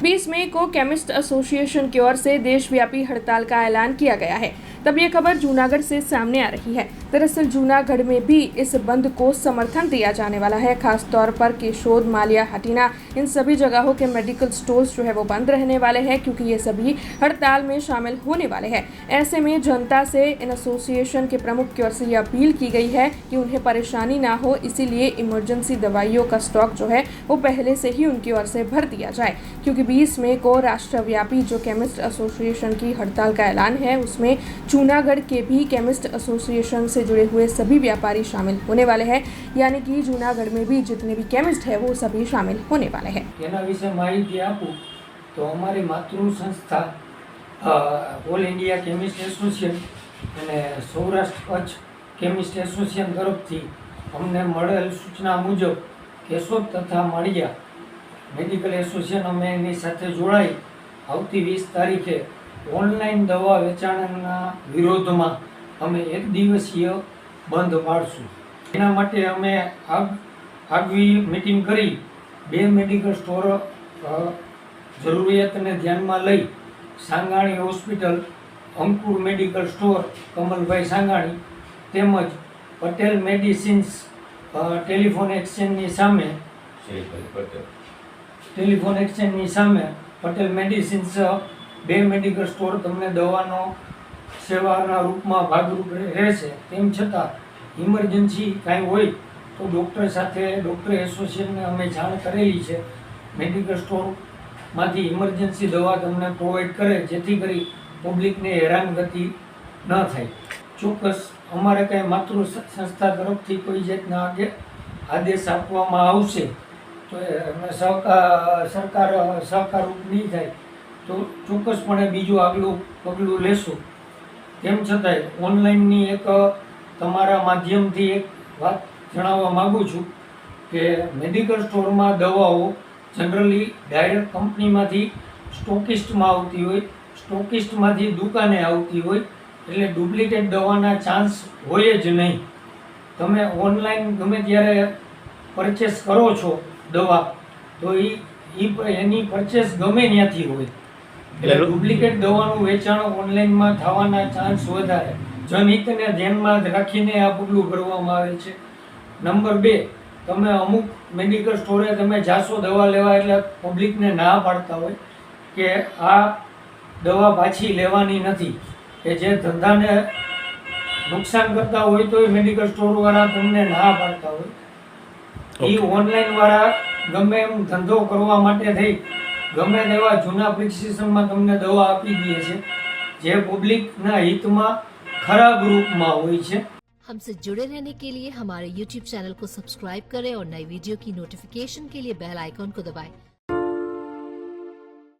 20 मई को chemist association की ओर से देशव्यापी हड़ताल का ऐलान किया गया है। तब ये खबर जूनागढ़ से सामने आ रही है। दरअसल जूनागढ़ में भी इस बंद को समर्थन दिया जाने वाला है। खास तौर पर केशोद, मालिया, हटीना, इन सभी जगहों के मेडिकल स्टोर्स जो है वो बंद रहने वाले हैं, क्योंकि ये सभी हड़ताल में शामिल होने वाले हैं। ऐसे में जनता से इन एसोसिएशन के प्रमुख की ओर से ये अपील की गई है कि उन्हें परेशानी ना हो, इसीलिए इमरजेंसी दवाइयों का स्टॉक जो है वो पहले से ही उनकी ओर से भर दिया जाए, क्योंकि 20 मई को राष्ट्रव्यापी जो केमिस्ट एसोसिएशन की हड़ताल का ऐलान है उसमें जूनागढ़ के भी केमिस्ट एसोसिएशन से जुड़े हुए सभी व्यापारी शामिल होने वाले हैं। यानी कि जूनागढ़ में भी जितने भी केमिस्ट है वो सभी शामिल होने वाले हैं। એના વિશે માહિતી આપું તો અમારી માતૃ સંસ્થા ઓલ ઇન્ડિયા કેમિસ્ટ એસોસિએશન અને સૌરાષ્ટ્ર કચ્છ કેમિસ્ટ એસોસિએશન તરફથી અમને મળેલ સૂચના મુજબ કેશોદ તથા માળિયા મેડિકલ એસોસિએશન અમે એની સાથે જોડાઈ આવતી 20 તારીખે ઓનલાઈન દવા વેચાણના વિરોધમાં અમે 1 દિવસીય બંધ પાડશું। એના માટે અમે આગવી મીટિંગ કરી 2 મેડિકલ સ્ટોર જરૂરિયાતને ધ્યાનમાં લઈ સાંગાણી હોસ્પિટલ, અંકુર મેડિકલ સ્ટોર કમલભાઈ સાંગાણી તેમજ પટેલ મેડિસિન્સ ટેલિફોન એક્સચેન્જની સામે પટેલ મેડિસિન્સ 2 મેડિકલ સ્ટોર તમને દવાનો સેવાના રૂપમાં ભાગરૂપ રહેશે। તેમ છતાં ઇમરજન્સી કાંઈ હોય તો ડૉક્ટર સાથે ડૉક્ટર એસોસિએશનને અમે જાણ કરેલી છે। મેડિકલ સ્ટોરમાંથી ઇમરજન્સી દવા તમને પ્રોવાઈડ કરે, જેથી કરી પબ્લિકને હેરાનગતિ ન થાય। ચોક્કસ અમારે કાંઈ માતૃ સંસ્થા તરફથી કોઈ જાતના આદેશ આપવામાં આવશે તો સરકાર સહકારરૂપ નહીં થાય તો ચોક્કસપણે બીજું આગલું પગલું લેશું। તેમ છતાંય ઓનલાઈનની એક તમારા માધ્યમથી એક વાત જણાવવા માગું છું કે મેડિકલ સ્ટોરમાં દવાઓ જનરલી ડાયરેક્ટ કંપનીમાંથી સ્ટોકિસ્ટમાં આવતી હોય, સ્ટોકિસ્ટમાંથી દુકાને આવતી હોય, એટલે ડુપ્લિકેટ દવાના ચાન્સ હોય જ નહીં। તમે ઓનલાઈન ગમે ત્યારે પરચેસ કરો છો દવા તો એની પરચેસ ગમે ત્યાંથી હોય, એટલે ડુપ્લિકેટ દવાનું વેચાણ ઓનલાઈનમાં થવાના ચાન્સ વધારે। જનહિતને ધ્યાનમાં રાખીને આ પગલું ભરવામાં આવે છે। નંબર 2, તમે અમુક મેડિકલ સ્ટોરે તમે જાશો દવા લેવા એટલે પબ્લિકને ના પાડતા હોય કે આ દવા પાછી લેવાની નથી, કે જે ધંધાને નુકસાન કરતા હોય તો એ મેડિકલ સ્ટોરવાળા તમને ના પાડતા હોય। એ ઓનલાઈનવાળા ગમે એમ ધંધો કરવા માટે થઈ ગમે તેવા જૂના પ્રિસ્ક્રિપ્શનમાં તમને દવા આપી દે છે, જે પબ્લિકના हितમાં खराब रूपમાં હોય છે। हमसे जुड़े रहने के लिए हमारे YouTube चैनल को सब्सक्राइब करें और नई वीडियो की नोटिफिकेशन के लिए बेल आइकॉन को दबाएं।